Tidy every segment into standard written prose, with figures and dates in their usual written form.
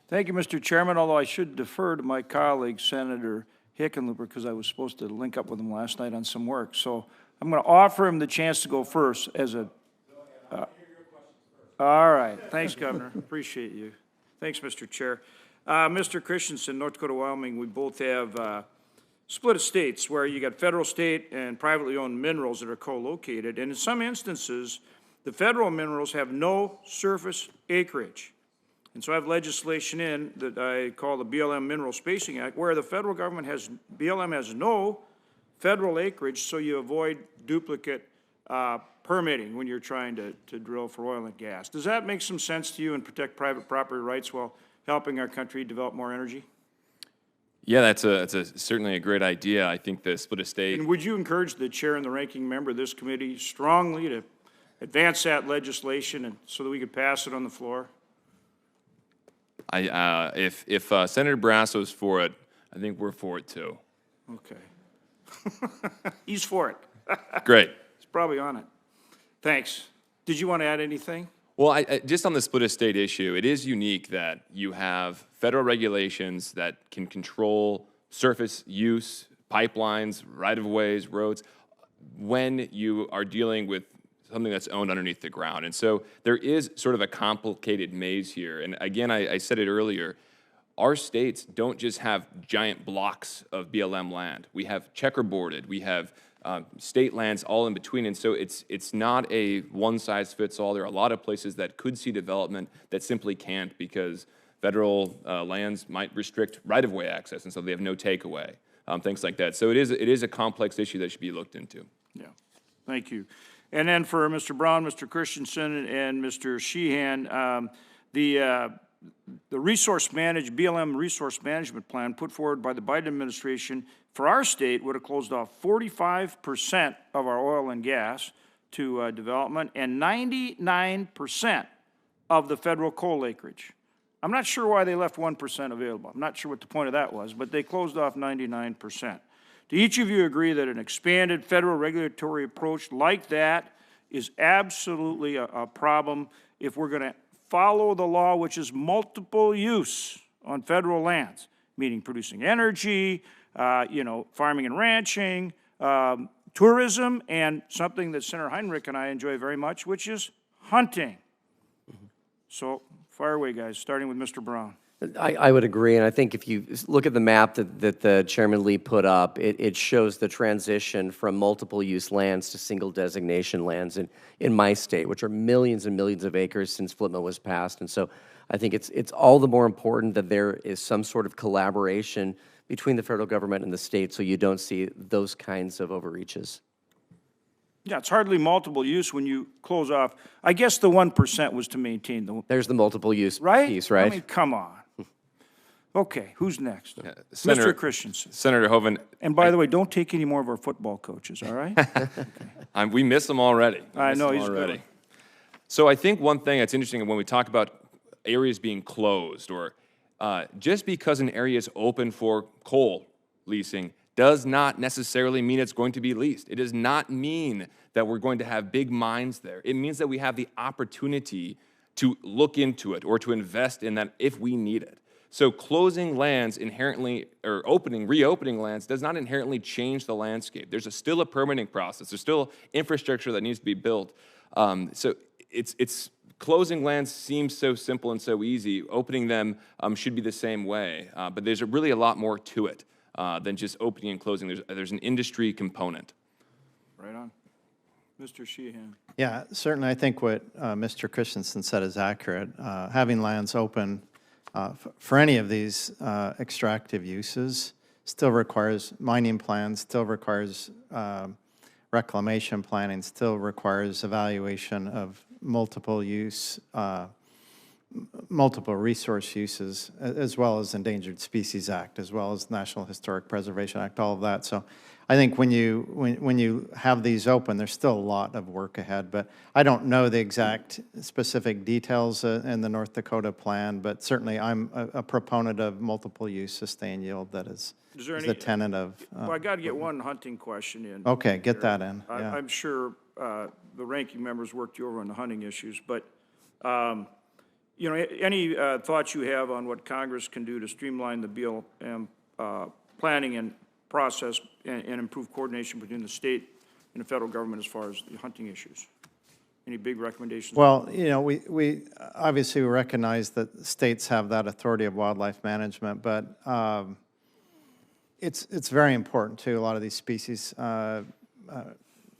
Thank you, Mr. Chairman, although I should defer to my colleague, Senator Hickenlooper, because I was supposed to link up with him last night on some work. So I'm going to offer him the chance to go first as a... all right. Thanks, Governor. Appreciate you. Thanks, Mr. Chair. Mr. Christensen, North Dakota, Wyoming, we both have split estates where you got federal, state, and privately owned minerals that are co-located. And in some instances, the federal minerals have no surface acreage. And so I have legislation in that I call the BLM Mineral Spacing Act, where the federal government has, BLM has no federal acreage, so you avoid duplicate permitting when you're trying to drill for oil and gas. Does that make some sense to you and protect private property rights while helping our country develop more energy? Yeah, that's certainly a great idea. I think the split estate. And would you encourage the chair and the ranking member of this committee strongly to advance that legislation and so that we could pass it on the floor? If Senator Barrasso's for it, I think we're for it too. Okay. He's for it. Great. He's probably on it. Thanks. Did you want to add anything? Well, just on the split estate issue, it is unique that you have federal regulations that can control surface use, pipelines, right-of-ways, roads, when you are dealing with something that's owned underneath the ground. And so there is sort of a complicated maze here. And again, I said it earlier, our states don't just have giant blocks of BLM land. We have checkerboarded, we have state lands all in between. And so it's not a one-size-fits-all. There are a lot of places that could see development that simply can't because federal lands might restrict right-of-way access, and so they have no takeaway, things like that. So it is a complex issue that should be looked into. Yeah, thank you. And then for Mr. Brown, Mr. Christensen, and Mr. Sheehan, the BLM resource management plan put forward by the Biden administration for our state would have closed off 45% of our oil and gas to development and 99% of the federal coal acreage. I'm not sure why they left 1% available. I'm not sure what the point of that was, but they closed off 99%. Do each of you agree that an expanded federal regulatory approach like that is absolutely a problem if we're going to follow the law, which is multiple use on federal lands, meaning producing energy, farming and ranching, tourism, and something that Senator Heinrich and I enjoy very much, which is hunting. So fire away, guys, starting with Mr. Brown. I would agree, and I think if you look at the map that the Chairman Lee put up, it shows the transition from multiple-use lands to single designation lands in my state, which are millions and millions of acres since FLTMA was passed. And so I think it's all the more important that there is some sort of collaboration between the federal government and the state so you don't see those kinds of overreaches. Yeah, it's hardly multiple use when you close off. I guess the 1% was to maintain the... There's the multiple use right? piece, right? I mean, come on. Okay, who's next? Senator, Mr. Christensen. Senator Hoeven. And by the way, don't take any more of our football coaches, all right? Okay. We miss them already. I know, he's good. So I think one thing that's interesting when we talk about areas being closed or just because an area is open for coal leasing does not necessarily mean it's going to be leased. It does not mean that we're going to have big mines there. It means that we have the opportunity to look into it or to invest in that if we need it. So closing lands inherently, or reopening lands does not inherently change the landscape. There's still a permitting process. There's still infrastructure that needs to be built. So it's closing lands seems so simple and so easy. Opening them should be the same way. But there's really a lot more to it than just opening and closing. There's an industry component. Right on. Mr. Sheehan. Yeah, certainly I think what Mr. Christensen said is accurate. Having lands open for any of these extractive uses still requires mining plans, still requires reclamation planning, still requires evaluation of multiple use, multiple resource uses, as well as Endangered Species Act, as well as National Historic Preservation Act, all of that. So I think when you have these open, there's still a lot of work ahead. But I don't know the exact specific details in the North Dakota plan, but certainly I'm a proponent of multiple use sustained yield. That is the tenet of. Well, I got to get one hunting question in. Okay, get that in. Yeah. I'm sure the ranking members worked you over on the hunting issues, but You know, any thoughts you have on what Congress can do to streamline the BLM planning and process and improve coordination between the state and the federal government as far as the hunting issues? Any big recommendations? Well, you know, we obviously recognize that states have that authority of wildlife management, but it's very important too, a lot of these species.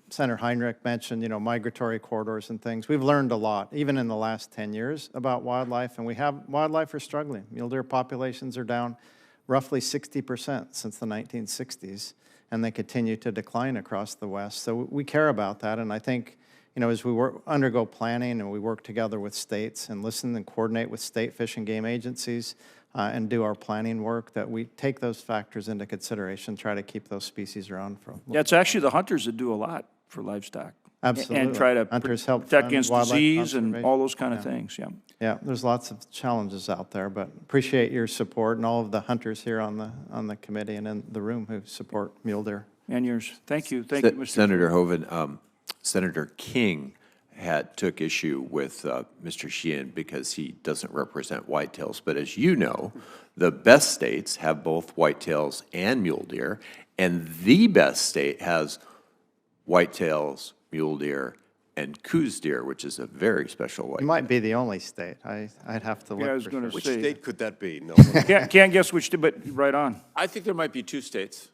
Senator Heinrich mentioned, you know, migratory corridors and things. We've learned a lot, even in the last 10 years, about wildlife, and wildlife are struggling. Mule deer populations are down roughly 60% since the 1960s, and they continue to decline across the West. So we care about that, and I think, you know, as we undergo planning and we work together with states and listen and coordinate with state fish and game agencies and do our planning work, that we take those factors into consideration, try to keep those species around for. Yeah, it's actually the hunters that do a lot for livestock. Absolutely. And try to Hunters help protect fund against wildlife disease and conservation. all those kind of things, yeah. Yeah, there's lots of challenges out there, but appreciate your support and all of the hunters here on the committee and in the room who support mule deer. And yours. Thank you, Mr. Senator Hoeven, Senator King took issue with Mr. Sheehan because he doesn't represent whitetails. But as you know, the best states have both whitetails and mule deer, and the best state has whitetails, mule deer, and Coues deer, which is a very special white. It might be the only state. I'd have to look Yeah, I was for gonna sure. Which say. state could that be? No. Can't guess which, but right on. I think there might be two states.